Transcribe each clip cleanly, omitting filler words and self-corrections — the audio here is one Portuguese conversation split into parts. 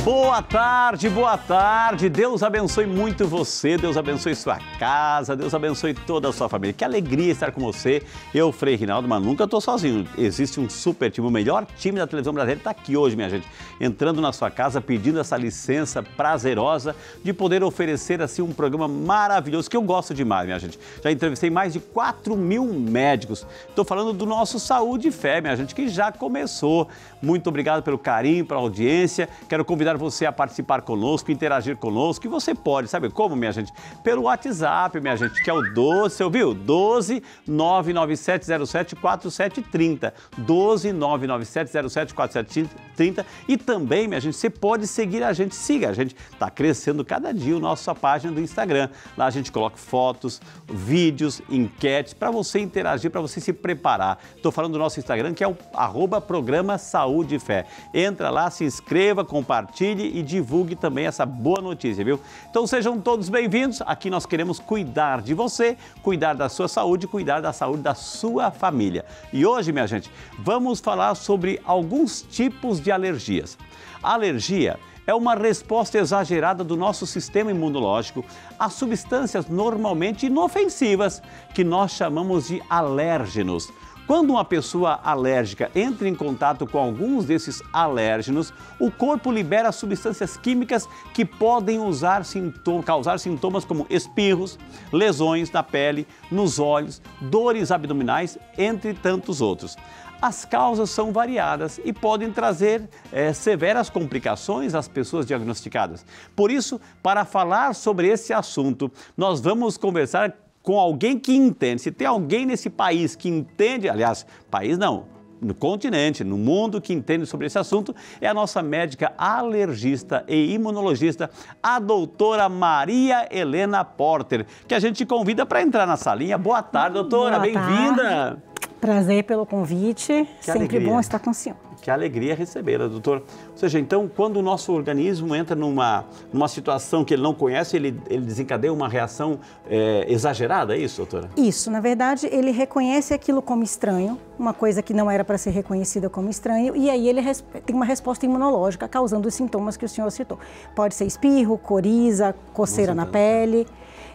Boa tarde, Deus abençoe muito você, Deus abençoe sua casa, Deus abençoe toda a sua família. Que alegria estar com você, eu, Frei Rinaldo, mas nunca estou sozinho. Existe um super time, o melhor time da televisão brasileira está aqui hoje, minha gente, entrando na sua casa, pedindo essa licença prazerosa de poder oferecer assim um programa maravilhoso, que eu gosto demais, minha gente. Já entrevistei mais de 4.000 médicos, estou falando do nosso Saúde e Fé, minha gente, que já começou. Muito obrigado pelo carinho, pela audiência, quero convidar você a participar conosco, interagir conosco, e você pode, sabe como, minha gente? Pelo WhatsApp, minha gente, que é o 12, você ouviu? 12 99707 4730, 12 99707 4730, e também, minha gente, você pode seguir a gente, siga a gente, está crescendo cada dia a nossa página do Instagram, lá a gente coloca fotos, vídeos, enquetes, para você interagir, para você se preparar. Estou falando do nosso Instagram, que é o @programa Saúde e Fé. Entra lá, se inscreva, compartilhe e divulgue também essa boa notícia, viu? Então sejam todos bem-vindos. Aqui nós queremos cuidar de você, cuidar da sua saúde, cuidar da saúde da sua família. E hoje, minha gente, vamos falar sobre alguns tipos de alergias. A alergia é uma resposta exagerada do nosso sistema imunológico a substâncias normalmente inofensivas, que nós chamamos de alérgenos. Quando uma pessoa alérgica entra em contato com alguns desses alérgenos, o corpo libera substâncias químicas que podem causar sintomas como espirros, lesões na pele, nos olhos, dores abdominais, entre tantos outros. As causas são variadas e podem trazer severas complicações às pessoas diagnosticadas. Por isso, para falar sobre esse assunto, nós vamos conversar com alguém que entende. Se tem alguém nesse país que entende, aliás, país não, no continente, no mundo, que entende sobre esse assunto, é a nossa médica alergista e imunologista, a doutora Maria Helena Porter, que a gente convida para entrar na salinha. Boa tarde, doutora, bem-vinda. Prazer pelo convite, sempre bom estar com o senhor. Que alegria recebê-la, doutor. Ou seja, então, quando o nosso organismo entra numa situação que ele não conhece, ele desencadeia uma reação exagerada, é isso, doutora? Isso, na verdade, ele reconhece aquilo como estranho, uma coisa que não era para ser reconhecida como estranho, e aí ele tem uma resposta imunológica causando os sintomas que o senhor citou. Pode ser espirro, coriza, coceira na pele.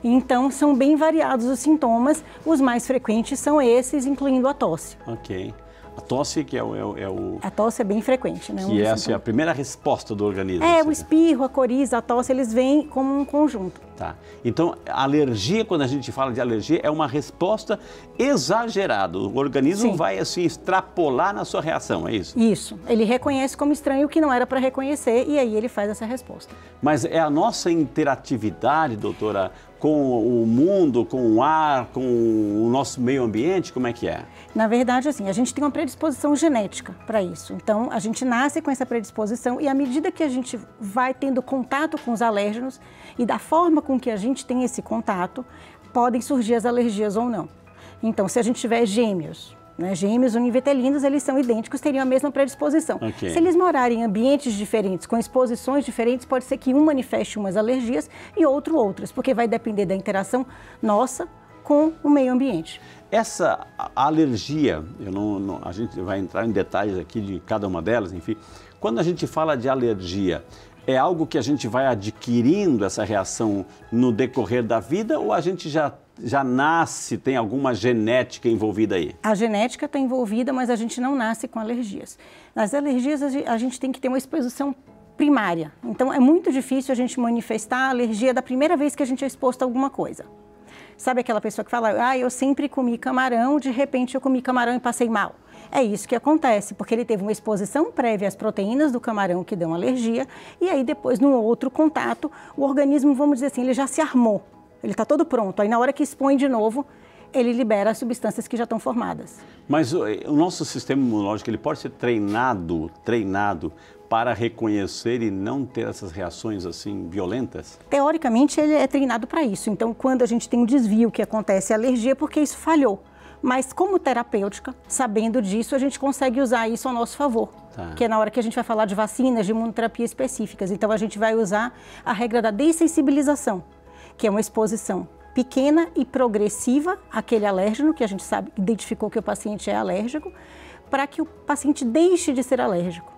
Então, são bem variados os sintomas, os mais frequentes são esses, incluindo a tosse. Ok. A tosse que é o... A tosse é bem frequente, né? Que é a primeira resposta do organismo. O espirro, a coriza, a tosse, eles vêm como um conjunto. Tá. Então, a alergia, quando a gente fala de alergia, é uma resposta exagerada. O organismo vai, assim, extrapolar na sua reação, é isso? Isso. Ele reconhece como estranho o que não era para reconhecer e aí ele faz essa resposta. Mas é a nossa interatividade, doutora, com o mundo, com o ar, com o nosso meio ambiente, como é que é? Na verdade, assim, a gente tem uma predisposição genética para isso. Então, a gente nasce com essa predisposição e à medida que a gente vai tendo contato com os alérgenos e da forma com que a gente tem esse contato, podem surgir as alergias ou não. Então, se a gente tiver gêmeos, né, gêmeos univitelinos, eles são idênticos, teriam a mesma predisposição. Okay. Se eles morarem em ambientes diferentes, com exposições diferentes, pode ser que um manifeste umas alergias e outro outras, porque vai depender da interação nossa com o meio ambiente. Essa alergia, a gente vai entrar em detalhes aqui de cada uma delas, enfim. Quando a gente fala de alergia, é algo que a gente vai adquirindo essa reação no decorrer da vida ou a gente já nasce, tem alguma genética envolvida aí? A genética está envolvida, mas a gente não nasce com alergias. Nas alergias, a gente tem que ter uma exposição primária. Então, é muito difícil a gente manifestar a alergia da primeira vez que a gente é exposto a alguma coisa. Sabe aquela pessoa que fala, eu sempre comi camarão, de repente eu comi camarão e passei mal? É isso que acontece, porque ele teve uma exposição prévia às proteínas do camarão que dão alergia, e aí depois, num outro contato, o organismo, vamos dizer assim, ele já se armou, ele está todo pronto. Aí na hora que expõe de novo, ele libera as substâncias que já estão formadas. Mas o nosso sistema imunológico, ele pode ser treinado para reconhecer e não ter essas reações assim violentas? Teoricamente, ele é treinado para isso. Então, quando a gente tem um desvio que acontece a alergia, é porque isso falhou. Mas como terapêutica, sabendo disso, a gente consegue usar isso ao nosso favor. Tá. Que é na hora que a gente vai falar de vacinas, de imunoterapia específicas. Então, a gente vai usar a regra da dessensibilização, que é uma exposição pequena e progressiva àquele alérgeno, que a gente sabe, identificou que o paciente é alérgico, para que o paciente deixe de ser alérgico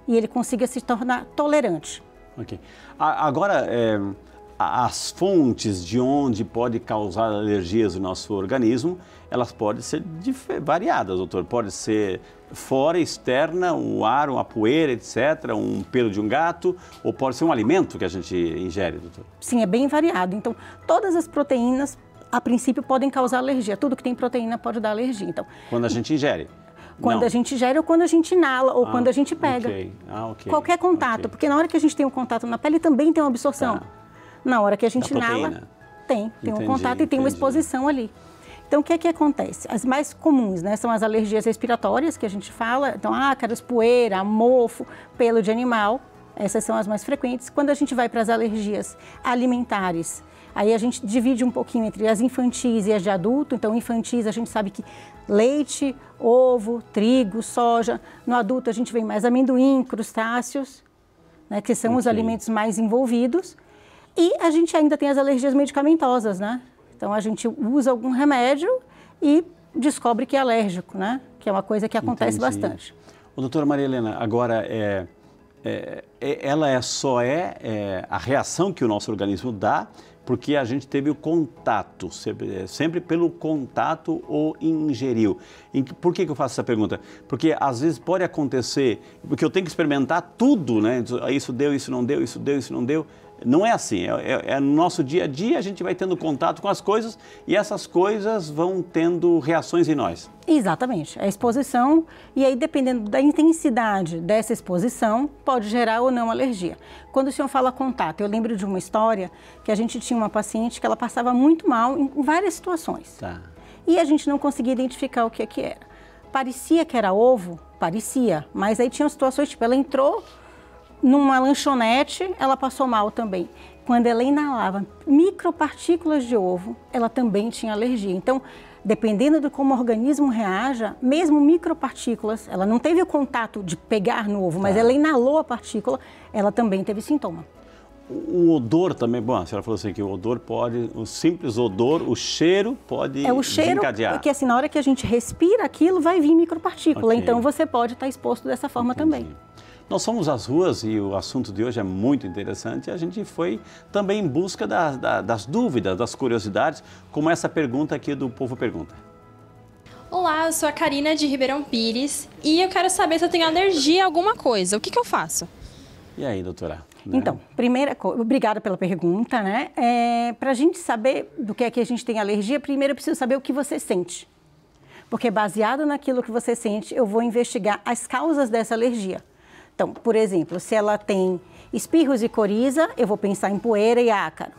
e ele consiga se tornar tolerante. Ok. Agora, as fontes de onde pode causar alergias no nosso organismo, elas podem ser variadas, doutor. Pode ser fora, externa, um ar, uma poeira, etc., um pelo de um gato, ou pode ser um alimento que a gente ingere, doutor? Sim, é bem variado. Então, todas as proteínas, a princípio, podem causar alergia. Tudo que tem proteína pode dar alergia. Então, quando a gente ingere? Quando a gente ingere ou quando a gente inala ou quando a gente pega. Ok. Qualquer contato, porque na hora que a gente tem um contato na pele também tem uma absorção. Na hora que a gente inala, tem um contato e tem uma exposição ali. Então, o que é que acontece? As mais comuns, né, são as alergias respiratórias, que a gente fala. Então, ácaros, poeira, mofo, pelo de animal. Essas são as mais frequentes. Quando a gente vai para as alergias alimentares, aí a gente divide um pouquinho entre as infantis e as de adulto. Então, infantis, a gente sabe que leite, ovo, trigo, soja. No adulto, a gente vê mais amendoim, crustáceos, né, que são os alimentos mais envolvidos. E a gente ainda tem as alergias medicamentosas, né? Então, a gente usa algum remédio e descobre que é alérgico, né? Que é uma coisa que acontece bastante. Doutora Maria Helena, agora, ela só é a reação que o nosso organismo dá porque a gente teve o contato, sempre pelo contato ou ingeriu. Por que eu faço essa pergunta? Porque às vezes pode acontecer, porque eu tenho que experimentar tudo, né? Isso deu, isso não deu, isso deu, isso não deu. Não é assim, no nosso dia a dia a gente vai tendo contato com as coisas e essas coisas vão tendo reações em nós. Exatamente, a exposição, e aí dependendo da intensidade dessa exposição, pode gerar ou não alergia. Quando o senhor fala contato, eu lembro de uma história que a gente tinha uma paciente que ela passava muito mal em várias situações. Tá. E a gente não conseguia identificar o que é que era. Parecia que era ovo, parecia, mas aí tinham situações, tipo, ela entrou numa lanchonete, ela passou mal também. Quando ela inalava micropartículas de ovo, ela também tinha alergia. Então, dependendo de como o organismo reaja, mesmo micropartículas, ela não teve o contato de pegar no ovo, mas ela inalou a partícula, ela também teve sintoma. O odor também, bom, a senhora falou assim que o odor pode, o simples odor, o cheiro pode desencadear. É o cheiro, porque assim, na hora que a gente respira aquilo, vai vir micropartícula, então você pode estar exposto dessa forma também. Nós somos as ruas e o assunto de hoje é muito interessante. A gente foi também em busca das dúvidas, das curiosidades, como essa pergunta aqui do Povo Pergunta. Olá, eu sou a Karina de Ribeirão Pires e eu quero saber se eu tenho alergia a alguma coisa. O que eu faço? E aí, doutora? Então, primeira coisa, obrigada pela pergunta, né? Para a gente saber do que é que a gente tem alergia, primeiro eu preciso saber o que você sente. Porque baseado naquilo que você sente, eu vou investigar as causas dessa alergia. Então, por exemplo, se ela tem espirros e coriza, eu vou pensar em poeira e ácaro.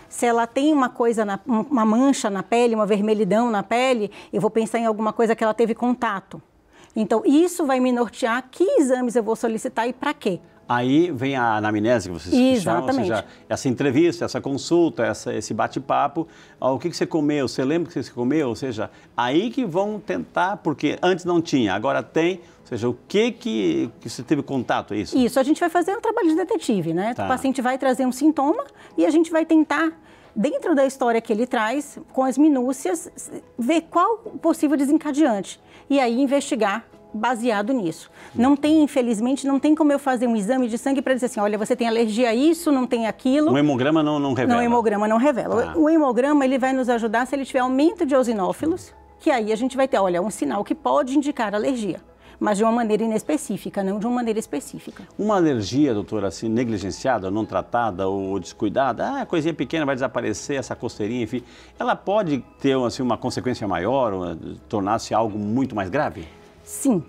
Se ela tem uma mancha na pele, uma vermelhidão na pele, eu vou pensar em alguma coisa que ela teve contato. Então, isso vai me nortear que exames eu vou solicitar e para quê. Aí vem a anamnese que vocês chamam, ou seja, essa entrevista, essa consulta, esse bate-papo. O que você comeu? Você lembra que você comeu? Ou seja, aí que vão tentar, porque antes não tinha, agora tem. Ou seja, o que você teve contato, é isso? Isso, a gente vai fazer um trabalho de detetive, né? O paciente vai trazer um sintoma e a gente vai tentar, dentro da história que ele traz, com as minúcias, ver qual o possível desencadeante. E aí investigar baseado nisso. Não tem, infelizmente, não tem como eu fazer um exame de sangue para dizer assim, olha, você tem alergia a isso, não tem aquilo. O hemograma não revela? Não, o hemograma não revela. O hemograma, ele vai nos ajudar se ele tiver aumento de eosinófilos, que aí a gente vai ter, olha, um sinal que pode indicar alergia. Mas de uma maneira inespecífica, não de uma maneira específica. Uma alergia, doutora, assim, negligenciada, não tratada ou descuidada, coisinha pequena vai desaparecer, essa costeirinha, enfim, ela pode ter assim, uma consequência maior, tornar-se algo muito mais grave? Sim.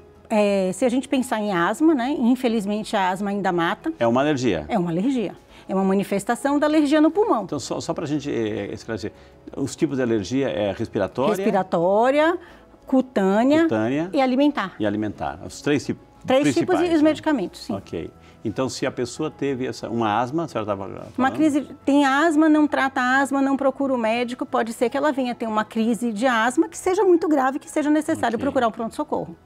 Se a gente pensar em asma, né, infelizmente a asma ainda mata. É uma alergia? É uma alergia. É uma manifestação da alergia no pulmão. Então, só para a gente esclarecer, os tipos de alergia é respiratória? Respiratória, cutânea e alimentar. E alimentar. Os três tipos. Três tipos e os medicamentos, sim. Ok. Então, se a pessoa teve uma asma, a senhora estava falando? Uma crise, tem asma, não trata asma, não procura o médico, pode ser que ela venha ter uma crise de asma que seja muito grave, que seja necessário procurar o pronto-socorro.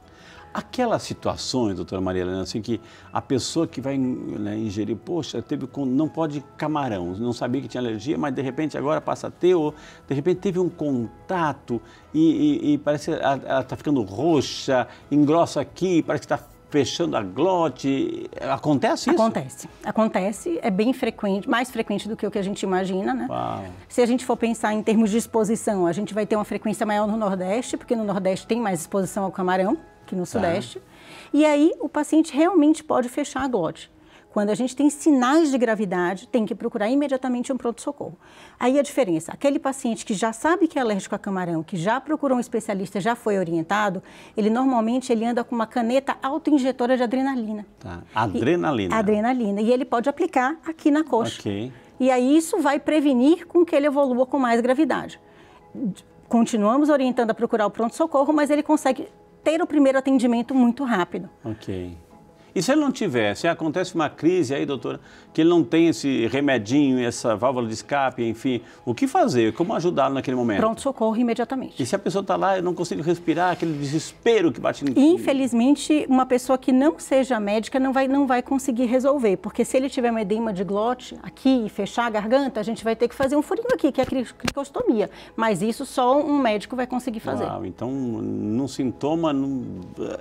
Aquelas situações, doutora Maria Helena, assim, que a pessoa que vai ingerir, poxa, não pode camarão, não sabia que tinha alergia, mas de repente agora passa a ter, ou de repente teve um contato e parece que ela está ficando roxa, engrossa aqui, parece que está fechando a glote. Acontece isso? Acontece, é bem frequente, mais frequente do que o que a gente imagina, né? Uau. Se a gente for pensar em termos de exposição, a gente vai ter uma frequência maior no Nordeste, porque no Nordeste tem mais exposição ao camarão que no Sudeste. E aí o paciente realmente pode fechar a glote. Quando a gente tem sinais de gravidade, tem que procurar imediatamente um pronto-socorro. Aí a diferença, aquele paciente que já sabe que é alérgico a camarão, que já procurou um especialista, já foi orientado, ele normalmente anda com uma caneta autoinjetora de adrenalina. Tá. Adrenalina. Adrenalina. E ele pode aplicar aqui na coxa. Ok. E aí isso vai prevenir com que ele evolua com mais gravidade. Continuamos orientando a procurar o pronto-socorro, mas ele consegue ter o primeiro atendimento muito rápido. Ok. E se ele não tiver, se acontece uma crise aí, doutora, que ele não tem esse remedinho, essa válvula de escape, enfim, o que fazer? Como ajudá-lo naquele momento? Pronto-socorro imediatamente. E se a pessoa está lá e não consigo respirar, aquele desespero que bate em... Infelizmente, uma pessoa que não seja médica não vai conseguir resolver, porque se ele tiver um edema de glote aqui e fechar a garganta, a gente vai ter que fazer um furinho aqui, que é a cricostomia. Mas isso só um médico vai conseguir fazer. Uau, então, num sintoma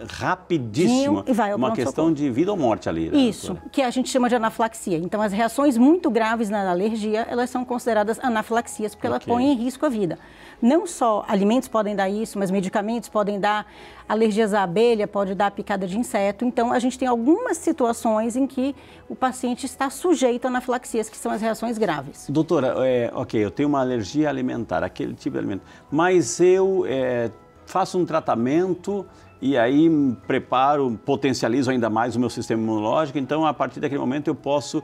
rapidíssimo, e vai ao uma questão de vida ou morte ali. Né, isso, doutora? que a gente chama de anafilaxia. Então, as reações muito graves na alergia, elas são consideradas anafilaxias, porque elas põem em risco a vida. Não só alimentos podem dar isso, mas medicamentos podem dar, alergias à abelha, pode dar picada de inseto. Então, a gente tem algumas situações em que o paciente está sujeito a anafilaxias, que são as reações graves. Doutora, ok, eu tenho uma alergia alimentar, aquele tipo de alimento, mas eu faço um tratamento e aí preparo, potencializo ainda mais o meu sistema imunológico, então a partir daquele momento eu posso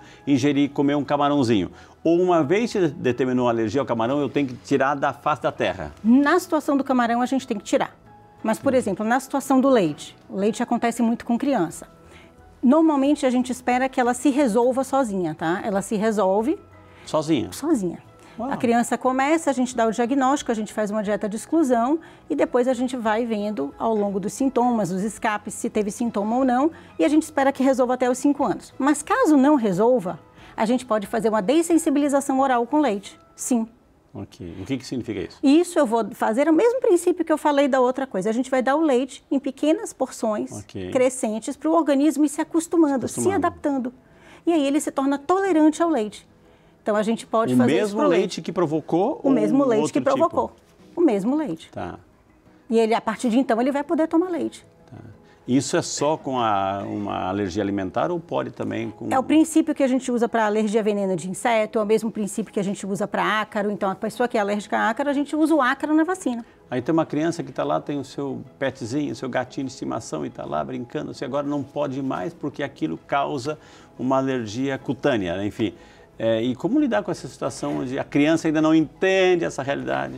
comer um camarãozinho. Ou uma vez que determinou a alergia ao camarão, eu tenho que tirar da face da terra? Na situação do camarão, a gente tem que tirar. Mas, por exemplo, na situação do leite, o leite acontece muito com criança. Normalmente a gente espera que ela se resolva sozinha, tá? Ela se resolve... Sozinha? Sozinha. Uau. A criança começa, a gente dá o diagnóstico, a gente faz uma dieta de exclusão e depois a gente vai vendo ao longo dos sintomas, os escapes, se teve sintoma ou não, e a gente espera que resolva até os 5 anos. Mas caso não resolva, a gente pode fazer uma dessensibilização oral com leite, sim. Ok. O que significa isso? Isso eu vou fazer o mesmo princípio que eu falei da outra coisa. A gente vai dar o leite em pequenas porções crescentes para o organismo ir se acostumando, se adaptando. E aí ele se torna tolerante ao leite. Então, a gente pode fazer isso pro leite. O mesmo leite que provocou? O mesmo leite que tipo? provocou. O mesmo leite. Tá. E ele, a partir de então, ele vai poder tomar leite. Tá. Isso é só com uma alergia alimentar ou pode também com... É o princípio que a gente usa para alergia a veneno de inseto, é o mesmo princípio que a gente usa para ácaro. Então, a pessoa que é alérgica a ácaro, a gente usa o ácaro na vacina. Aí tem uma criança que está lá, tem o seu petzinho, o seu gatinho de estimação e está lá brincando. Você agora não pode mais porque aquilo causa uma alergia cutânea, né? Enfim... e como lidar com essa situação onde a criança ainda não entende essa realidade?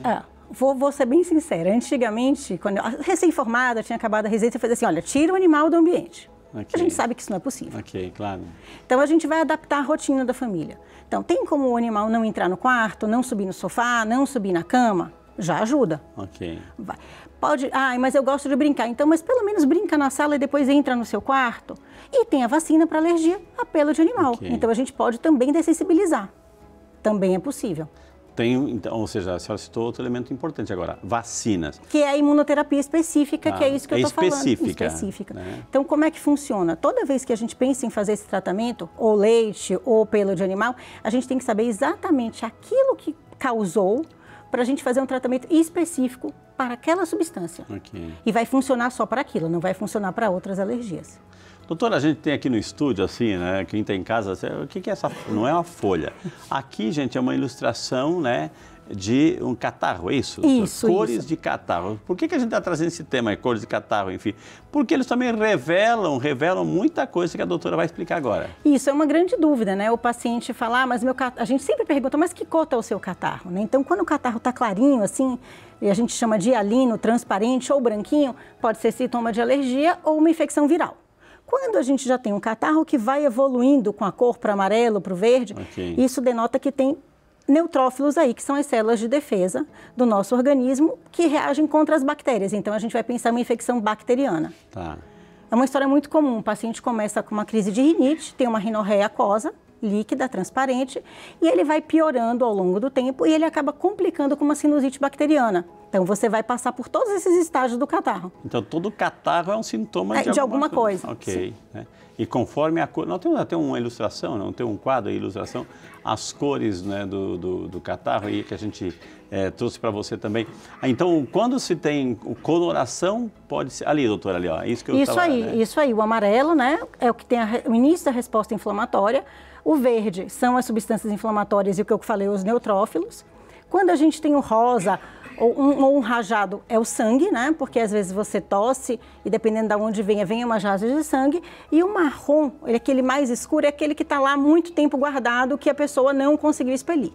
Vou ser bem sincera. Antigamente, quando eu recém-formada, tinha acabado a residência, eu fazia assim, olha, tira o animal do ambiente. A gente sabe que isso não é possível. Ok, claro. Então, a gente vai adaptar a rotina da família. Então, tem como o animal não entrar no quarto, não subir no sofá, não subir na cama? Já ajuda. Ok. Vai. Pode, mas eu gosto de brincar. Então, mas pelo menos brinca na sala e depois entra no seu quarto. E tem a vacina para alergia a pelo de animal. Okay. Então, a gente pode também dessensibilizar. Também é possível. Então, ou seja, a senhora citou outro elemento importante agora, vacinas. Que é a imunoterapia específica, que é isso que eu estou falando. Específica. Né? Então, como é que funciona? Toda vez que a gente pensa em fazer esse tratamento, ou leite, ou pelo de animal, a gente tem que saber exatamente aquilo que causou para a gente fazer um tratamento específico para aquela substância. Okay. E vai funcionar só para aquilo, não vai funcionar para outras alergias. Doutora, a gente tem aqui no estúdio, assim, né? Quem está em casa, o que é essa? Não é uma folha. Aqui, gente, é uma ilustração, né? De um catarro, é isso? Isso, cores de catarro. Por que a gente está trazendo esse tema, cores de catarro, enfim? Porque eles também revelam muita coisa que a doutora vai explicar agora. Isso é uma grande dúvida, né? O paciente fala, mas meu catarro... A gente sempre pergunta, mas que cor está o seu catarro? Né? Então, quando o catarro está clarinho, assim, e a gente chama de hialino, transparente ou branquinho, pode ser sintoma de alergia ou uma infecção viral. Quando a gente já tem um catarro que vai evoluindo com a cor para amarelo, para o verde, isso denota que tem neutrófilos aí, que são as células de defesa do nosso organismo que reagem contra as bactérias. Então, a gente vai pensar em uma infecção bacteriana. Tá. É uma história muito comum. O paciente começa com uma crise de rinite, tem uma rinorreia aquosa, líquida, transparente, e ele vai piorando ao longo do tempo e ele acaba complicando com uma sinusite bacteriana. Então, você vai passar por todos esses estágios do catarro. Então, todo catarro é um sintoma de alguma coisa. Ok. Né? E conforme a cor... Não, tem uma ilustração, não tem um quadro de ilustração, as cores, né, do catarro aí que a gente trouxe para você também. Então, quando se tem coloração, pode ser... Ali, doutora, ali, ó. Isso que eu Isso aí, né? Isso aí. O amarelo, né, é o que tem o início da resposta inflamatória. O verde são as substâncias inflamatórias e o que eu falei, os neutrófilos. Quando a gente tem o rosa ou um rajado, é o sangue, né? Porque às vezes você tosse e dependendo de onde vem uma jasca de sangue. E o marrom, aquele mais escuro, é aquele que está lá muito tempo guardado que a pessoa não conseguiu expelir.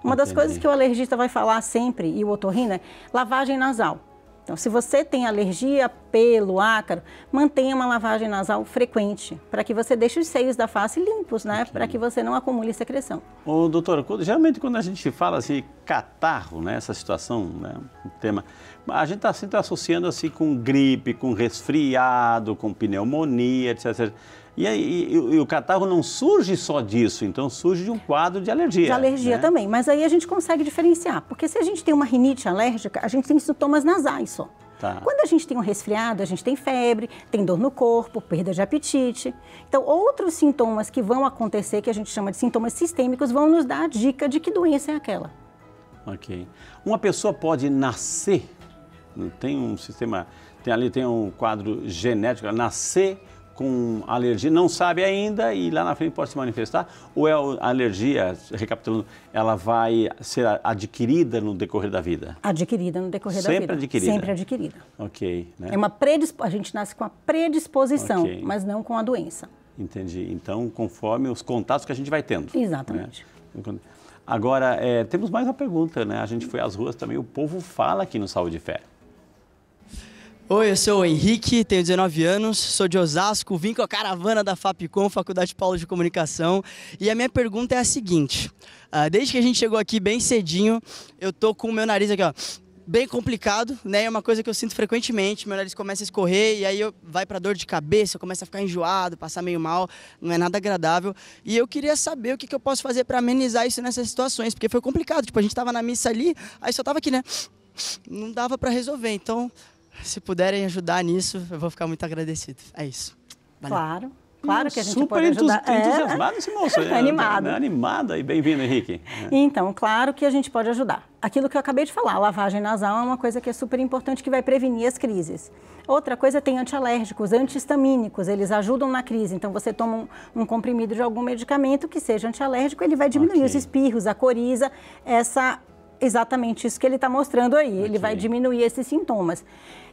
Uma das coisas que o alergista vai falar sempre, e o otorrino, é lavagem nasal. Então, se você tem alergia, pelo, ácaro, mantenha uma lavagem nasal frequente, para que você deixe os seios da face limpos, né? Para que você não acumule secreção. Ô, doutora, geralmente quando a gente fala assim, catarro, né? Essa situação, né? O tema, a gente está sempre associando assim com gripe, com resfriado, com pneumonia, etc. E o catarro não surge só disso, então surge de um quadro de alergia. De alergia, né? Também, mas aí a gente consegue diferenciar, porque se a gente tem uma rinite alérgica, a gente tem sintomas nasais só. Tá. Quando a gente tem um resfriado, a gente tem febre, tem dor no corpo, perda de apetite. Então, outros sintomas que vão acontecer, que a gente chama de sintomas sistêmicos, vão nos dar a dica de que doença é aquela. Ok. Uma pessoa pode nascer, tem um sistema, tem um quadro genético, nascer com alergia, não sabe ainda e lá na frente pode se manifestar? Ou é a alergia, recapitulando, ela vai ser adquirida no decorrer da vida? Adquirida no decorrer da vida. Sempre adquirida? Sempre adquirida. Ok. Né? A gente nasce com a predisposição, okay, mas não com a doença. Entendi. Então, conforme os contatos que a gente vai tendo. Exatamente. Né? Agora, temos mais uma pergunta, né? A gente foi às ruas também, o povo fala aqui no Saúde e Fé. Oi, eu sou o Henrique, tenho 19 anos, sou de Osasco, vim com a caravana da Fapcom, Faculdade Paulo de Comunicação, e a minha pergunta é a seguinte, desde que a gente chegou aqui bem cedinho, eu tô com o meu nariz aqui, ó, bem complicado, né, é uma coisa que eu sinto frequentemente, meu nariz começa a escorrer e aí vai pra dor de cabeça, eu começo a ficar enjoado, passar meio mal, não é nada agradável, e eu queria saber o que eu posso fazer para amenizar isso nessas situações, porque foi complicado, tipo, a gente tava na missa ali, aí só tava aqui, né, não dava para resolver, então... Se puderem ajudar nisso, eu vou ficar muito agradecido. É isso. Valeu. Claro que a gente pode ajudar. Super entusiasmado esse moço. Animado. Animada e bem-vindo, Henrique. Então, claro que a gente pode ajudar. Aquilo que eu acabei de falar, a lavagem nasal é uma coisa que é super importante, que vai prevenir as crises. Outra coisa, tem antialérgicos, antihistamínicos, eles ajudam na crise. Então, você toma um comprimido de algum medicamento que seja antialérgico, ele vai diminuir os espirros, a coriza, exatamente isso que ele está mostrando aí, ele vai diminuir esses sintomas.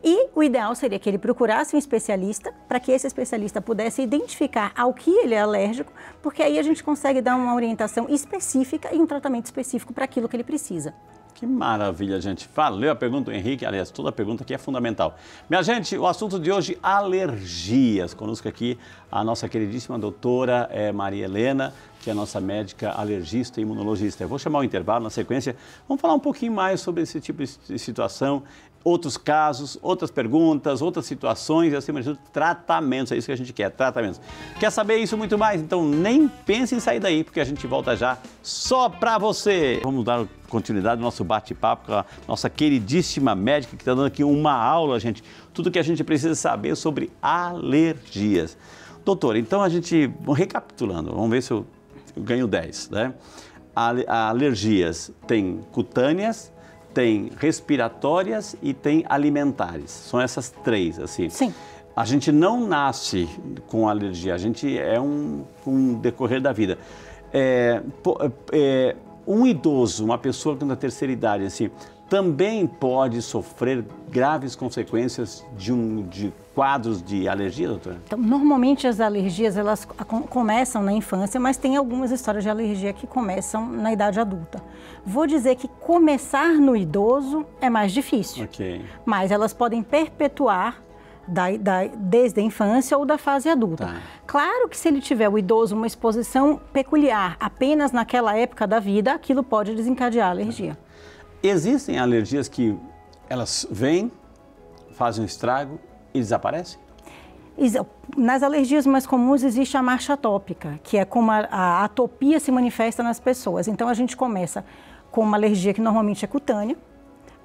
E o ideal seria que ele procurasse um especialista, para que esse especialista pudesse identificar ao que ele é alérgico, porque aí a gente consegue dar uma orientação específica e um tratamento específico para aquilo que ele precisa. Que maravilha, gente. Valeu a pergunta do Henrique. Aliás, toda a pergunta aqui é fundamental. Minha gente, o assunto de hoje, alergias. Conosco aqui a nossa queridíssima doutora Maria Helena, que é a nossa médica alergista e imunologista. Eu vou chamar o intervalo na sequência. Vamos falar um pouquinho mais sobre esse tipo de situação, outros casos, outras perguntas, outras situações e, acima de tudo, tratamentos. É isso que a gente quer, tratamentos. Quer saber isso muito mais? Então, nem pense em sair daí, porque a gente volta já só pra você. Vamos dar continuidade ao nosso bate-papo com a nossa queridíssima médica, que está dando aqui uma aula, gente. Tudo que a gente precisa saber sobre alergias. Doutor, então a gente, recapitulando, vamos ver se eu ganho 10, né? Alergias tem cutâneas, tem respiratórias e tem alimentares. São essas três, assim. Sim. A gente não nasce com alergia, a gente é um decorrer da vida. Um idoso, uma pessoa com a terceira idade, assim, também pode sofrer graves consequências de quadros de alergia, doutora? Então, normalmente as alergias, elas começam na infância, mas tem algumas histórias de alergia que começam na idade adulta. Vou dizer que começar no idoso é mais difícil, mas elas podem perpetuar desde a infância ou da fase adulta. Tá. Claro que se ele tiver, o idoso, uma exposição peculiar apenas naquela época da vida, aquilo pode desencadear a alergia. Existem alergias que elas vêm, fazem um estrago e desaparecem? Nas alergias mais comuns existe a marcha atópica, que é como a atopia se manifesta nas pessoas. Então a gente começa com uma alergia que normalmente é cutânea,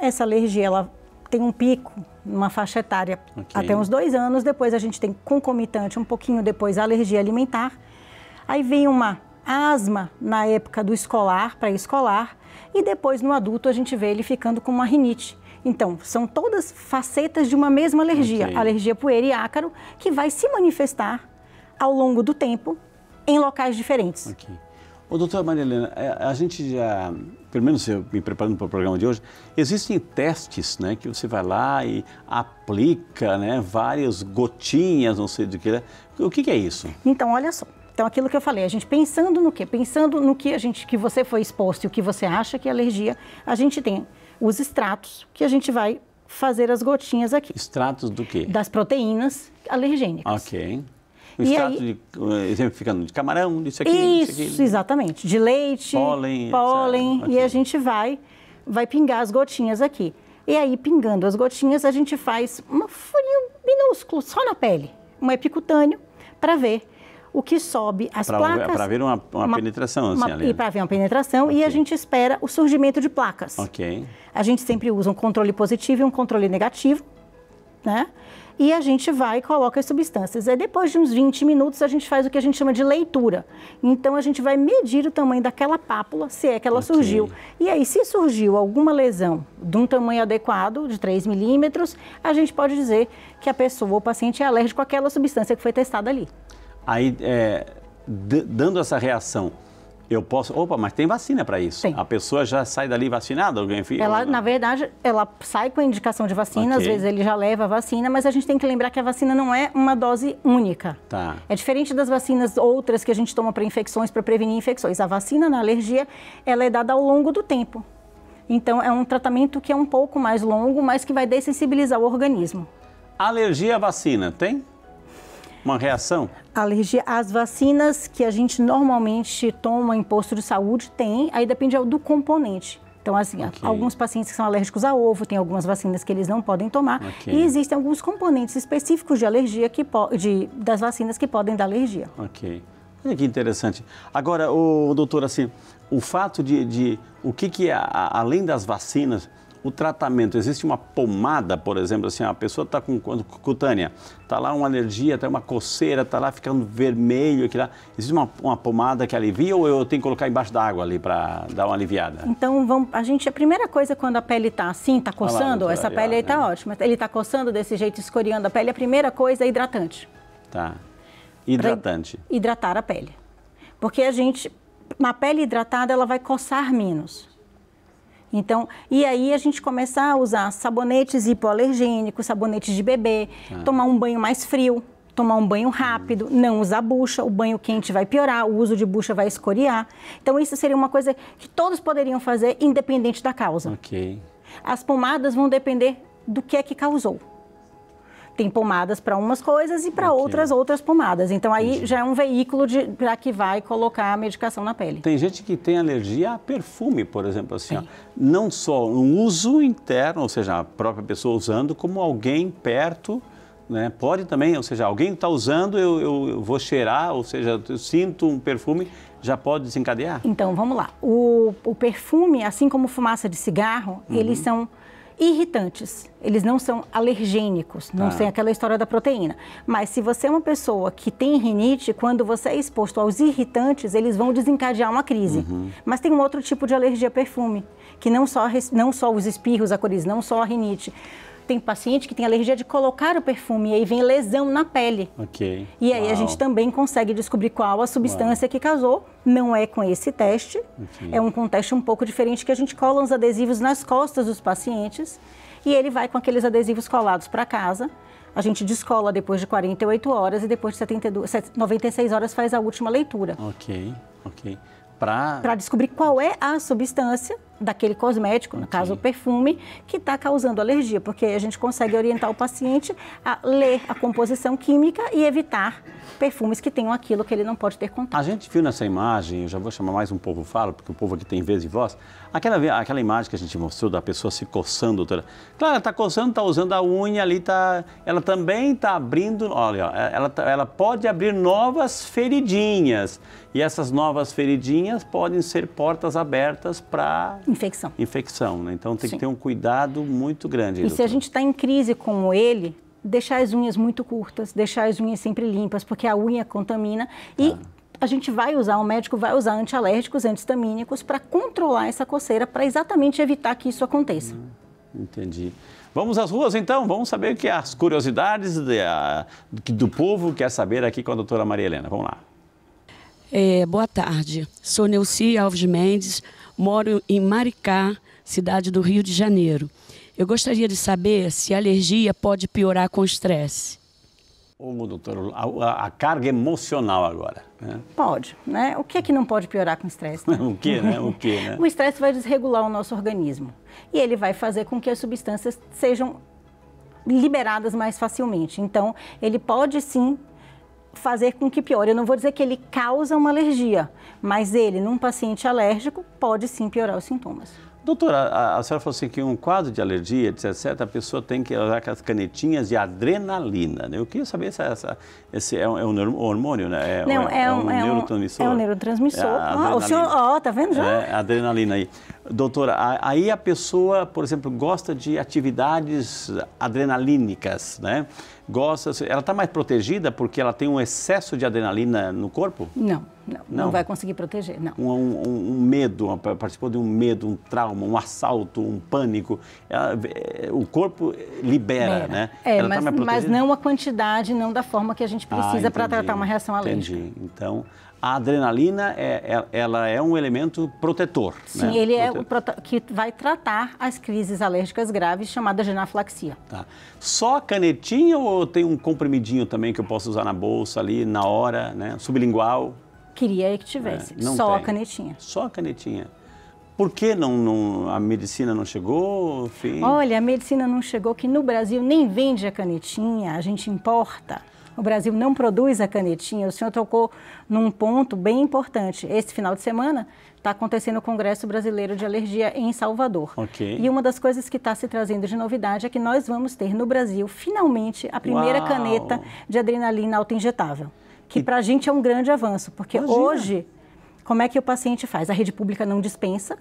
essa alergia, ela tem um pico, uma faixa etária até uns 2 anos, depois a gente tem concomitante, um pouquinho depois, a alergia alimentar. Aí vem uma asma na época do escolar, pré-escolar, e depois no adulto a gente vê ele ficando com uma rinite. Então, são todas facetas de uma mesma alergia, alergia poeira e ácaro, que vai se manifestar ao longo do tempo em locais diferentes. Ô, doutora Maria Helena, a gente já, pelo menos eu me preparando para o programa de hoje, existem testes, né, que você vai lá e aplica, né, várias gotinhas, não sei do que. O que é isso? Então, olha só. Então, aquilo que eu falei, a gente pensando no quê? Pensando no que você foi exposto e o que você acha que é alergia, a gente tem os extratos que a gente vai fazer as gotinhas aqui. Extratos do quê? Das proteínas alergênicas. O extrato, exemplificando, de camarão, disso aqui, Isso, exatamente. De leite, pólen e a gente vai pingar as gotinhas aqui. E aí, pingando as gotinhas, a gente faz uma furinho minúsculo, só na pele, um epicutâneo, para ver o que sobe as placas. Para ver uma penetração, assim, ali. E para ver uma penetração, e a gente espera o surgimento de placas. A gente sempre usa um controle positivo e um controle negativo, né? E a gente vai e coloca as substâncias. Aí depois de uns 20 minutos a gente faz o que a gente chama de leitura. Então a gente vai medir o tamanho daquela pápula, se é que ela surgiu. E aí, se surgiu alguma lesão de um tamanho adequado, de 3 milímetros, a gente pode dizer que a pessoa ou o paciente é alérgico àquela substância que foi testada ali. Aí, dando essa reação, eu posso... Opa, mas tem vacina para isso. Tem. A pessoa já sai dali vacinada? Ela, na verdade, ela sai com a indicação de vacina, às vezes ele já leva a vacina, mas a gente tem que lembrar que a vacina não é uma dose única. É diferente das vacinas outras que a gente toma para infecções, para prevenir infecções. A vacina na alergia, ela é dada ao longo do tempo. Então, é um tratamento que é um pouco mais longo, mas que vai dessensibilizar o organismo. Alergia à vacina, tem? Uma reação? Alergia às vacinas que a gente normalmente toma em posto de saúde tem, aí depende do componente. Então, assim, alguns pacientes que são alérgicos a ovo, tem algumas vacinas que eles não podem tomar. E existem alguns componentes específicos de alergia, das vacinas que podem dar alergia. Olha que interessante. Agora, doutor, assim, o fato o que é, além das vacinas, o tratamento, existe uma pomada, por exemplo, assim, a pessoa está com cutânea, está lá uma alergia, está uma coceira, está lá ficando vermelho, aqui lá. Existe uma pomada que alivia ou eu tenho que colocar embaixo d'água ali para dar uma aliviada? Então, a primeira coisa quando a pele está assim, está coçando, essa pele aí está ótima, ele está coçando desse jeito, escoriando a pele, a primeira coisa é hidratante. Hidratante. Pra hidratar a pele. Porque na pele hidratada, ela vai coçar menos. Então, e aí a gente começa a usar sabonetes hipoalergênicos, sabonetes de bebê, tomar um banho mais frio, tomar um banho rápido, não usar bucha, o banho quente vai piorar, o uso de bucha vai escoriar. Então, isso seria uma coisa que todos poderiam fazer, independente da causa. As pomadas vão depender do que é que causou. Tem pomadas para umas coisas e para outras pomadas. Então, aí já é um veículo para que vai colocar a medicação na pele. Tem gente que tem alergia a perfume, por exemplo, assim, ó, não só um uso interno, ou seja, a própria pessoa usando, como alguém perto, né? Pode também, ou seja, alguém está usando, eu vou cheirar, ou seja, eu sinto um perfume, já pode desencadear? Então, vamos lá. O perfume, assim como fumaça de cigarro, eles são irritantes, eles não são alergênicos, não tem aquela história da proteína. Mas se você é uma pessoa que tem rinite, quando você é exposto aos irritantes, eles vão desencadear uma crise. Mas tem um outro tipo de alergia a perfume, que não só os espirros, a coriza, não só a rinite. Tem paciente que tem alergia de colocar o perfume e aí vem lesão na pele. E aí a gente também consegue descobrir qual a substância que causou. Não é com esse teste, é um teste um pouco diferente que a gente cola uns adesivos nas costas dos pacientes e ele vai com aqueles adesivos colados para casa. A gente descola depois de 48 horas e depois de 96 horas faz a última leitura. Para descobrir qual é a substância daquele cosmético, no caso o perfume, que está causando alergia, porque aí a gente consegue orientar o paciente a ler a composição química e evitar perfumes que tenham aquilo que ele não pode ter contato. A gente viu nessa imagem, eu já vou chamar mais um povo fala, porque o povo aqui tem vez e voz, aquela imagem que a gente mostrou da pessoa se coçando, doutora. Claro, ela está coçando, está usando a unha ali, ela também está abrindo, olha, ela pode abrir novas feridinhas, e essas novas feridinhas podem ser portas abertas para Infecção, né? Então tem Sim. que ter um cuidado muito grande. E se a gente está em crise como ele, deixar as unhas muito curtas, deixar as unhas sempre limpas, porque a unha contamina e a gente vai usar, o médico vai usar antialérgicos, antihistamínicos para controlar essa coceira, para exatamente evitar que isso aconteça. Entendi. Vamos às ruas então, vamos saber que as curiosidades do povo quer saber aqui com a doutora Maria Helena. Vamos lá. Boa tarde, sou Neuci Alves Mendes, moro em Maricá, cidade do Rio de Janeiro. Eu gostaria de saber se a alergia pode piorar com o estresse. Ô, doutor, a carga emocional agora. Né? Pode, né? O que é que não pode piorar com o estresse? Né? O que, né? O que, né? O estresse vai desregular o nosso organismo e ele vai fazer com que as substâncias sejam liberadas mais facilmente. Então, ele pode sim fazer com que piore. Eu não vou dizer que ele causa uma alergia, mas ele, num paciente alérgico, pode sim piorar os sintomas. Doutora, a senhora falou assim que um quadro de alergia, etc., a pessoa tem que usar aquelas canetinhas de adrenalina, né? Eu queria saber se esse é um hormônio, né? Não, é um neurotransmissor? É um neurotransmissor. O senhor, tá vendo já? Adrenalina aí. Doutora, aí a pessoa, por exemplo, gosta de atividades adrenalínicas, né? Ela está mais protegida porque ela tem um excesso de adrenalina no corpo? Não vai conseguir proteger, não. Um medo, participou de um medo, um trauma, um assalto, um pânico, o corpo libera, né? Mas não a quantidade, não da forma que a gente precisa para tratar uma reação alérgica. Entendi. Então, a adrenalina, ela é um elemento protetor. Sim, né? Ele é o que vai tratar as crises alérgicas graves, chamadas de anafilaxia. Tá. Só a canetinha ou tem um comprimidinho também que eu posso usar na bolsa ali, na hora, né? Sublingual? Queria que tivesse, só a canetinha. Só a canetinha. Por que a medicina não chegou? Enfim. Olha, a medicina não chegou, que no Brasil nem vende a canetinha, a gente importa. O Brasil não produz a canetinha. O senhor tocou num ponto bem importante. Esse final de semana está acontecendo o Congresso Brasileiro de Alergia em Salvador. Okay. E uma das coisas que está se trazendo de novidade é que nós vamos ter no Brasil, finalmente, a primeira caneta de adrenalina autoinjetável. Que para a gente é um grande avanço, porque hoje, como é que o paciente faz? A rede pública não dispensa,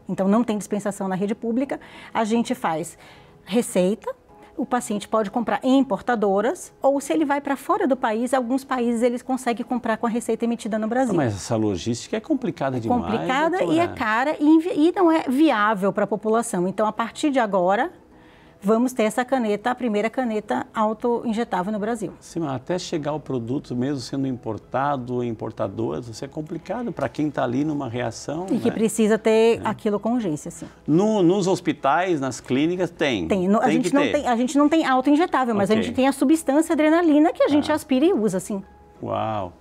então não tem dispensação na rede pública. A gente faz receita. O paciente pode comprar em importadoras, ou se ele vai para fora do país, alguns países eles conseguem comprar com a receita emitida no Brasil. Mas essa logística é complicada demais. Complicada, doutora. E é cara e não é viável para a população. Então, a partir de agora, vamos ter essa caneta, a primeira caneta auto-injetável no Brasil. Sim, mas até chegar o produto, mesmo sendo importado, importador, isso é complicado para quem está ali numa reação. E que precisa ter aquilo com urgência, sim. Nos hospitais, nas clínicas, tem. A gente não tem auto-injetável, mas a gente tem a substância adrenalina que a gente aspira e usa, sim. Uau!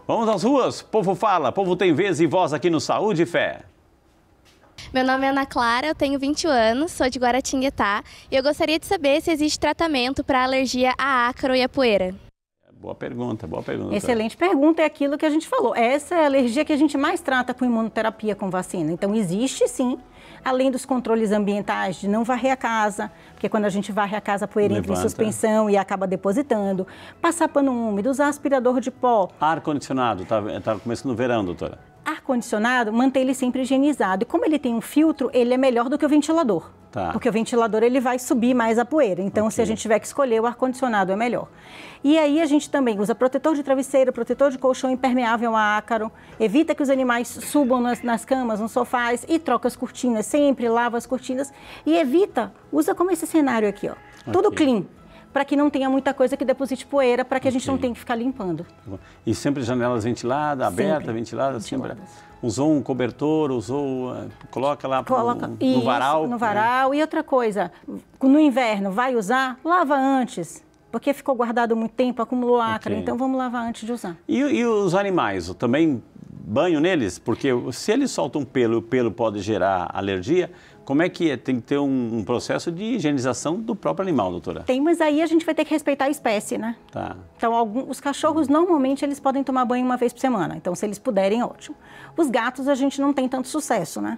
Vamos às ruas? Povo fala, povo tem vez e voz aqui no Saúde e Fé. Meu nome é Ana Clara, eu tenho 20 anos, sou de Guaratinguetá e eu gostaria de saber se existe tratamento para alergia à ácaro e à poeira. Boa pergunta, boa pergunta. Excelente pergunta, é aquilo que a gente falou. Essa é a alergia que a gente mais trata com imunoterapia, com vacina. Então, existe sim, além dos controles ambientais, de não varrer a casa, porque quando a gente varre a casa, a poeira entra em suspensão e acaba depositando. Passar pano úmido, usar aspirador de pó. Ar-condicionado, tá começando no verão, doutora. Ar-condicionado, manter ele sempre higienizado. E como ele tem um filtro, ele é melhor do que o ventilador. Tá. Porque o ventilador ele vai subir mais a poeira. Então, se a gente tiver que escolher, o ar-condicionado é melhor. E aí a gente também usa protetor de travesseiro, protetor de colchão impermeável a ácaro. Evita que os animais subam nas camas, nos sofás e troca as cortinas. Sempre lava as cortinas. E usa como esse cenário aqui, ó. Tudo clean. Para que não tenha muita coisa que deposite poeira, para que a gente não tenha que ficar limpando. E sempre janelas ventiladas, abertas, ventiladas? Sempre. Usou um cobertor, coloca lá no varal. No varal. E outra coisa, no inverno, vai usar, lava antes. Porque ficou guardado muito tempo, acumulou ácaro. Então, vamos lavar antes de usar. E os animais? Também banho neles? Porque se eles soltam pelo, o pelo pode gerar alergia. Como é que é? Tem que ter um processo de higienização do próprio animal, doutora? Tem, mas aí a gente vai ter que respeitar a espécie, né? Tá. Então, os cachorros, normalmente, eles podem tomar banho uma vez por semana. Então, se eles puderem, ótimo. Os gatos, a gente não tem tanto sucesso, né?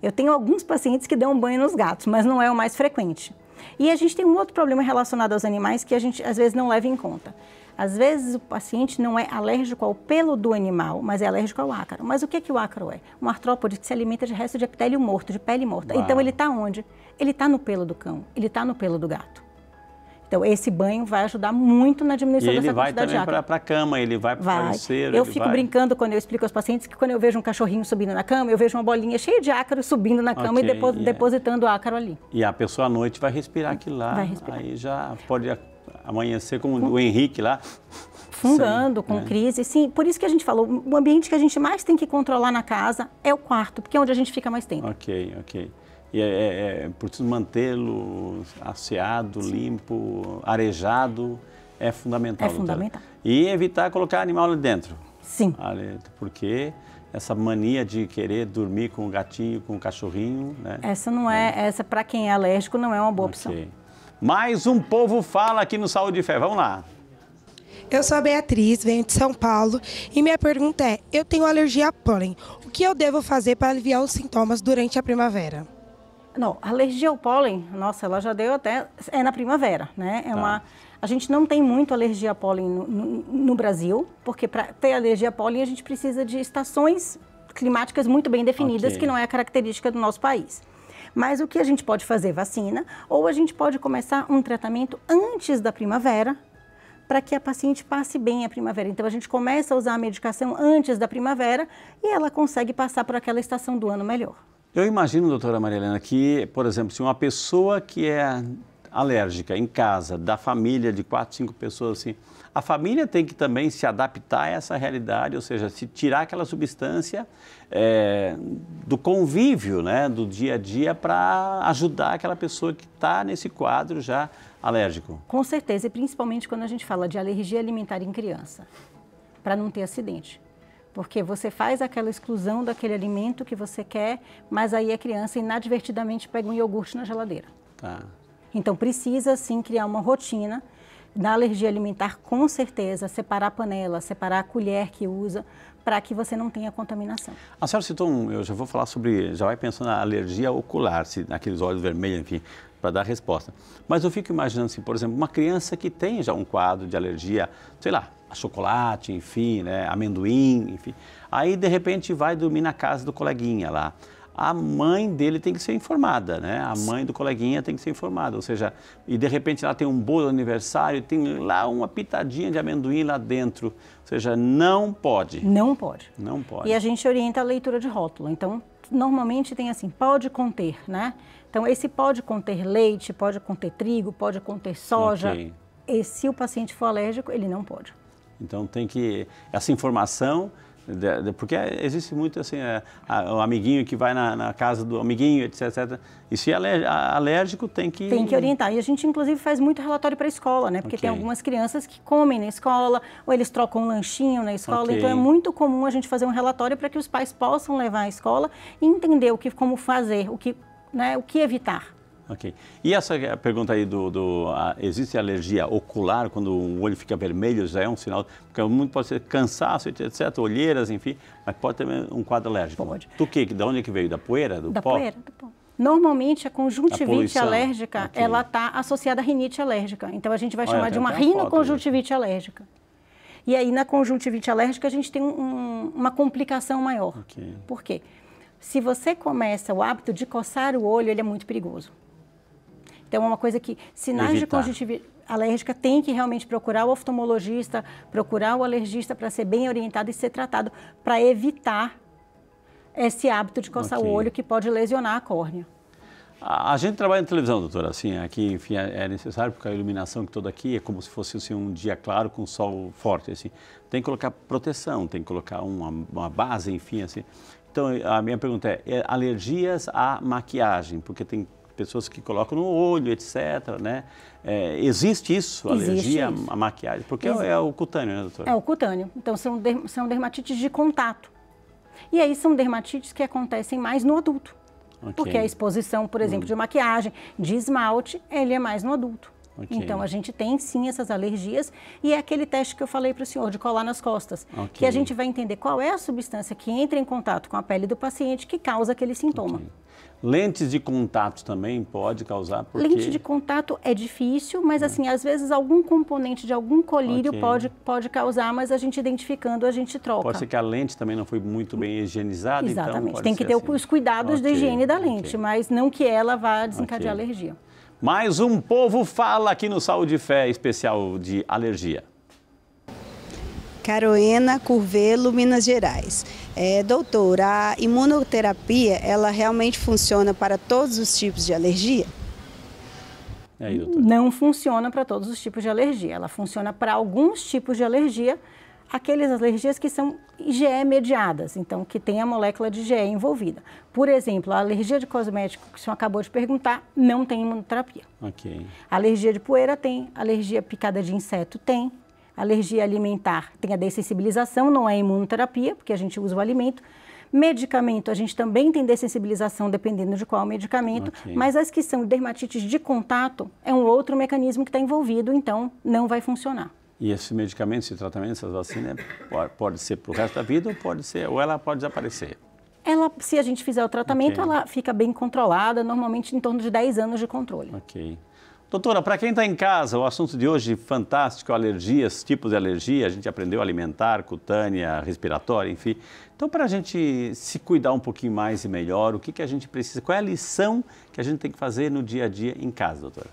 Eu tenho alguns pacientes que dão banho nos gatos, mas não é o mais frequente. E a gente tem um outro problema relacionado aos animais que a gente às vezes não leva em conta. Às vezes o paciente não é alérgico ao pelo do animal, mas é alérgico ao ácaro. Mas o que o ácaro é? Um artrópode que se alimenta de resto de epitélio morto, de pele morta. Uau. Então ele está onde? Ele está no pelo do cão, ele está no pelo do gato. Então esse banho vai ajudar muito na diminuição dessa quantidade de ácaro. E ele vai também para a cama, ele vai para o travesseiro. Eu fico brincando quando eu explico aos pacientes que quando eu vejo um cachorrinho subindo na cama, eu vejo uma bolinha cheia de ácaro subindo na cama e depositando o ácaro ali. E a pessoa à noite vai respirar aquilo lá. Vai respirar. Aí já pode amanhecer como o Henrique lá. Fungando, com crise. Sim, por isso que a gente falou, o ambiente que a gente mais tem que controlar na casa é o quarto, porque é onde a gente fica mais tempo. Ok. E é preciso mantê-lo asseado, limpo, arejado, é fundamental. É fundamental. E evitar colocar animal ali dentro. Sim. Porque essa mania de querer dormir com o gatinho, com o cachorrinho, né? Essa para quem é alérgico não é uma boa opção. Mais um povo fala aqui no Saúde e Fé. Vamos lá. Eu sou a Beatriz, venho de São Paulo e minha pergunta é, eu tenho alergia a pólen, o que eu devo fazer para aliviar os sintomas durante a primavera? Não, alergia ao pólen, nossa, ela já deu até, é na primavera, né? A gente não tem muito alergia a pólen no Brasil, porque para ter alergia a pólen a gente precisa de estações climáticas muito bem definidas, que não é a característica do nosso país. Mas o que a gente pode fazer? Vacina, ou a gente pode começar um tratamento antes da primavera, para que a paciente passe bem a primavera. Então, a gente começa a usar a medicação antes da primavera e ela consegue passar por aquela estação do ano melhor. Eu imagino, doutora Maria Helena, que, por exemplo, se uma pessoa que é alérgica em casa, da família de 4, 5 pessoas, assim, a família tem que também se adaptar a essa realidade, ou seja, se tirar aquela substância do convívio, né, do dia a dia, para ajudar aquela pessoa que está nesse quadro já alérgico. Com certeza, e principalmente quando a gente fala de alergia alimentar em criança, para não ter acidente. Porque você faz aquela exclusão daquele alimento que você quer, mas aí a criança inadvertidamente pega um iogurte na geladeira. Tá. Então precisa sim criar uma rotina da alergia alimentar, com certeza, separar a panela, separar a colher que usa, para que você não tenha contaminação. A senhora citou, eu já vou falar sobre, já vai pensando na alergia ocular, se naqueles olhos vermelhos, enfim, para dar resposta. Mas eu fico imaginando assim, por exemplo, uma criança que tem já um quadro de alergia, sei lá, a chocolate, enfim, né, amendoim, enfim. Aí, de repente, vai dormir na casa do coleguinha lá. A mãe dele tem que ser informada, né? A mãe do coleguinha tem que ser informada, ou seja, e de repente lá tem um bolo de aniversário, tem lá uma pitadinha de amendoim lá dentro, ou seja, não pode. Não pode. Não pode. E a gente orienta a leitura de rótulo, então normalmente tem assim, pode conter, né? Então esse pode conter leite, pode conter trigo, pode conter soja, e se o paciente for alérgico, ele não pode. Então tem que, essa informação, porque existe muito assim, o amiguinho que vai na casa do amiguinho, etc, etc. E se é alérgico, tem que... Tem que orientar. E a gente, inclusive, faz muito relatório para a escola, né? Porque tem algumas crianças que comem na escola, ou eles trocam um lanchinho na escola. Então, é muito comum a gente fazer um relatório para que os pais possam levar à escola e entender como fazer, o que evitar. Ok. E essa pergunta aí existe alergia ocular, quando o olho fica vermelho, já é um sinal, porque muito pode ser cansaço, etc, olheiras, enfim, mas pode ter um quadro alérgico. Pode. Do quê? Da onde é que veio? Da poeira? Do pó? Poeira, do pó. Normalmente, a conjuntivite alérgica, ela está associada à rinite alérgica. Então, a gente vai chamar de uma rinoconjuntivite alérgica. E aí, na conjuntivite alérgica, a gente tem uma complicação maior. Por quê? Se você começa o hábito de coçar o olho, ele é muito perigoso. Então, é uma coisa que, sinais de conjuntivite alérgica, tem que realmente procurar o oftalmologista, procurar o alergista para ser bem orientado e ser tratado, para evitar esse hábito de coçar o olho que pode lesionar a córnea. A gente trabalha na televisão, doutora, assim, aqui, enfim, é necessário, porque a iluminação que toda aqui é como se fosse assim, um dia claro com sol forte, assim. Tem que colocar proteção, tem que colocar uma base, enfim, assim. Então, a minha pergunta é alergias à maquiagem, porque tem pessoas que colocam no olho, etc, né? Existe isso, alergia à maquiagem? Porque é o cutâneo, né, doutora? É o cutâneo. Então, são dermatites de contato. E aí são dermatites que acontecem mais no adulto. Porque a exposição, por exemplo, de maquiagem, de esmalte, ele é mais no adulto. Okay. Então, a gente tem sim essas alergias e é aquele teste que eu falei para o senhor, de colar nas costas, que a gente vai entender qual é a substância que entra em contato com a pele do paciente que causa aquele sintoma. Okay. Lentes de contato também pode causar? Porque... Lente de contato é difícil, mas assim, às vezes algum componente de algum colírio pode causar, mas a gente identificando, a gente troca. Pode ser que a lente também não foi muito bem higienizada, exatamente. Então tem que ter assim. Os cuidados da higiene da lente, mas não que ela vá desencadear alergia. Mais um povo fala aqui no Saúde e Fé especial de alergia. Carolina Curvelo, Minas Gerais. Doutora, a imunoterapia, ela realmente funciona para todos os tipos de alergia? E aí, doutora? Não funciona para todos os tipos de alergia. Ela funciona para alguns tipos de alergia, aquelas alergias que são IgE mediadas, então que tem a molécula de IgE envolvida. Por exemplo, a alergia de cosmético, que o senhor acabou de perguntar, não tem imunoterapia. Ok. A alergia de poeira tem, alergia picada de inseto tem, alergia alimentar tem a dessensibilização, não é imunoterapia, porque a gente usa o alimento. Medicamento, a gente também tem dessensibilização dependendo de qual medicamento, mas as que são dermatites de contato é um outro mecanismo que está envolvido, então não vai funcionar. E esse medicamento, esse tratamento, essas vacinas, pode ser para o resto da vida ou ela pode desaparecer? Ela, se a gente fizer o tratamento, ela fica bem controlada, normalmente em torno de 10 anos de controle. Ok. Doutora, para quem está em casa, o assunto de hoje fantástico, alergias, tipos de alergia, a gente aprendeu alimentar, cutânea, respiratória, enfim. Então, para a gente se cuidar um pouquinho mais e melhor, o que a gente precisa, qual é a lição que a gente tem que fazer no dia a dia em casa, doutora?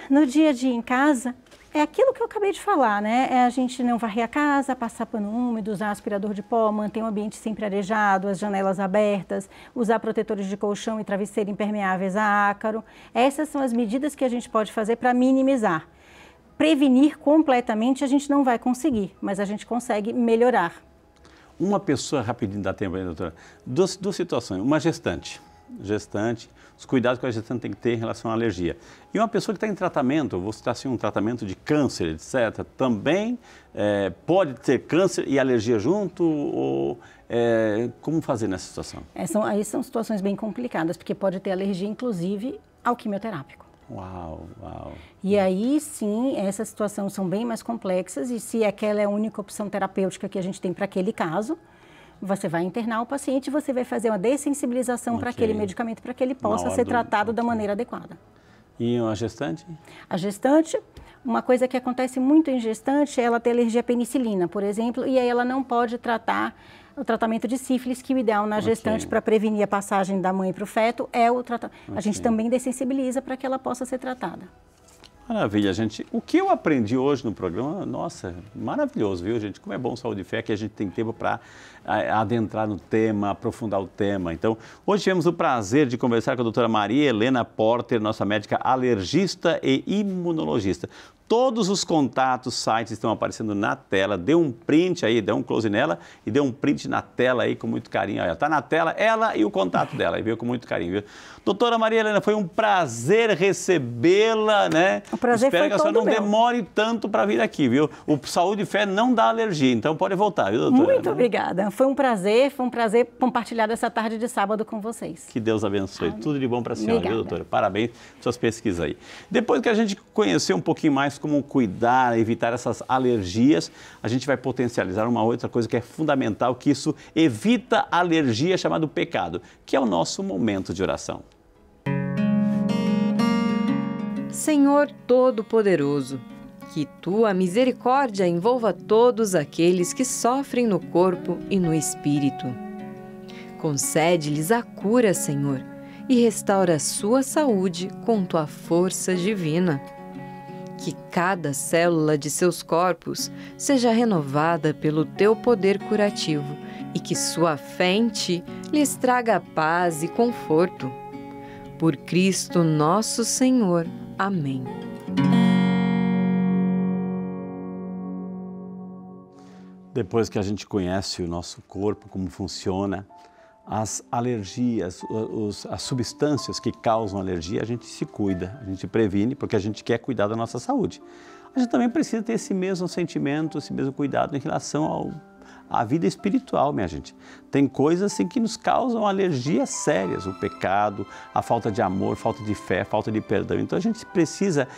No dia a dia em casa, é aquilo que eu acabei de falar, né? É a gente não varrer a casa, passar pano úmido, usar aspirador de pó, manter o ambiente sempre arejado, as janelas abertas, usar protetores de colchão e travesseiro impermeáveis a ácaro. Essas são as medidas que a gente pode fazer para minimizar. Prevenir completamente a gente não vai conseguir, mas a gente consegue melhorar. Uma pessoa, rapidinho, dá tempo aí, doutora, duas situações. Uma gestante, os cuidados que a gestante tem que ter em relação à alergia. E uma pessoa que está em tratamento, vou citar assim, um tratamento de câncer, etc., também pode ter câncer e alergia junto? Ou como fazer nessa situação? Aí são situações bem complicadas, porque pode ter alergia, inclusive, ao quimioterápico. Uau. E aí, sim, essas situações são bem mais complexas e se aquela é a única opção terapêutica que a gente tem para aquele caso, você vai internar o paciente e você vai fazer uma dessensibilização para aquele medicamento para que ele possa ser tratado da maneira adequada. E a gestante? A gestante, uma coisa que acontece muito em gestante é ela ter alergia à penicilina, por exemplo, e aí ela não pode tratar o tratamento de sífilis, que o ideal na gestante para prevenir a passagem da mãe para o feto é o tratamento. A gente também dessensibiliza para que ela possa ser tratada. Maravilha, gente. O que eu aprendi hoje no programa, nossa, maravilhoso, viu, gente? Como é bom Saúde e Fé, que a gente tem tempo para adentrar no tema, aprofundar o tema. Então, hoje tivemos o prazer de conversar com a doutora Maria Helena Porter, nossa médica alergista e imunologista. Todos os contatos, sites estão aparecendo na tela. Dê um print aí, dê um close nela e dê um print na tela aí com muito carinho. Está na tela ela e o contato dela, e viu, com muito carinho, viu? Doutora Maria Helena, foi um prazer recebê-la, né? O prazer Espero que a senhora não meu. demore tanto para vir aqui, viu? O Saúde e Fé não dá alergia, então pode voltar, viu, doutora? Muito obrigada. Foi um prazer compartilhar essa tarde de sábado com vocês. Que Deus abençoe. Tudo de bom para a senhora, viu, doutora? Parabéns pelas suas pesquisas aí. Depois que a gente conhecer um pouquinho mais como cuidar, evitar essas alergias, a gente vai potencializar uma outra coisa que é fundamental, que isso evita a alergia, chamado pecado, que é o nosso momento de oração. Senhor Todo-Poderoso, que Tua misericórdia envolva todos aqueles que sofrem no corpo e no espírito. Concede-lhes a cura, Senhor, e restaura sua saúde com Tua força divina. Que cada célula de seus corpos seja renovada pelo Teu poder curativo e que sua fé em Ti lhes traga paz e conforto. Por Cristo nosso Senhor. Amém. Depois que a gente conhece o nosso corpo, como funciona, as alergias, as substâncias que causam alergia, a gente se cuida, a gente previne, porque a gente quer cuidar da nossa saúde. A gente também precisa ter esse mesmo sentimento, esse mesmo cuidado em relação ao a vida espiritual, minha gente. Tem coisas assim que nos causam alergias sérias, o pecado, a falta de amor, falta de fé, falta de perdão. Então a gente precisa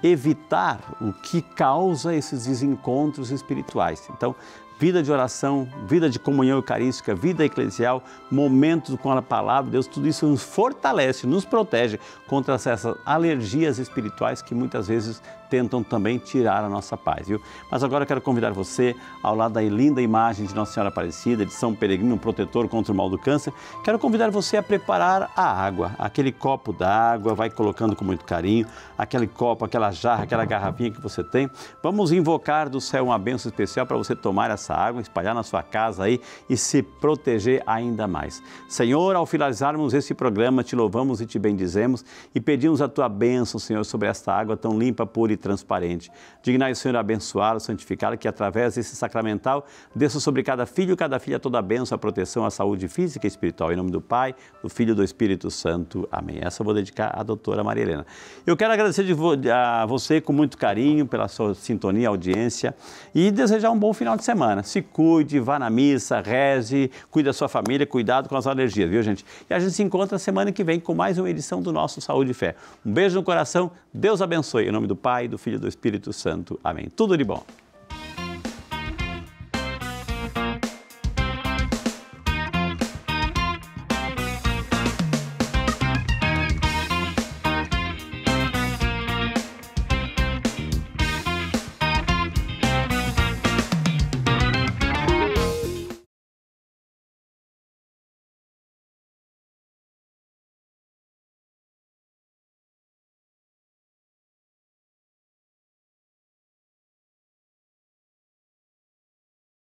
evitar o que causa esses desencontros espirituais. Então, vida de oração, vida de comunhão eucarística, vida eclesial, momentos com a palavra de Deus, tudo isso nos fortalece, nos protege contra essas alergias espirituais que muitas vezes tentam também tirar a nossa paz, viu? Mas agora eu quero convidar você, ao lado da linda imagem de Nossa Senhora Aparecida, de São Peregrino, um protetor contra o mal do câncer, quero convidar você a preparar a água, aquele copo d'água, vai colocando com muito carinho, aquele copo, aquela jarra, aquela garrafinha que você tem. Vamos invocar do céu uma bênção especial para você tomar essa água, espalhar na sua casa aí e se proteger ainda mais. Senhor, ao finalizarmos esse programa, te louvamos e te bendizemos e pedimos a tua bênção, Senhor, sobre esta água tão limpa, pura e transparente. Dignai o Senhor abençoá-lo, santificá-lo, que através desse sacramental desça sobre cada filho e cada filha toda a bênção, a proteção, a saúde física e espiritual. Em nome do Pai, do Filho e do Espírito Santo. Amém. Essa eu vou dedicar à doutora Maria Helena. Eu quero agradecer a você com muito carinho pela sua sintonia, audiência e desejar um bom final de semana. Se cuide, vá na missa, reze, cuide da sua família, cuidado com as alergias, viu, gente? E a gente se encontra semana que vem com mais uma edição do nosso Saúde e Fé. Um beijo no coração, Deus abençoe. Em nome do Pai, do Filho e do Espírito Santo. Amém. Tudo de bom.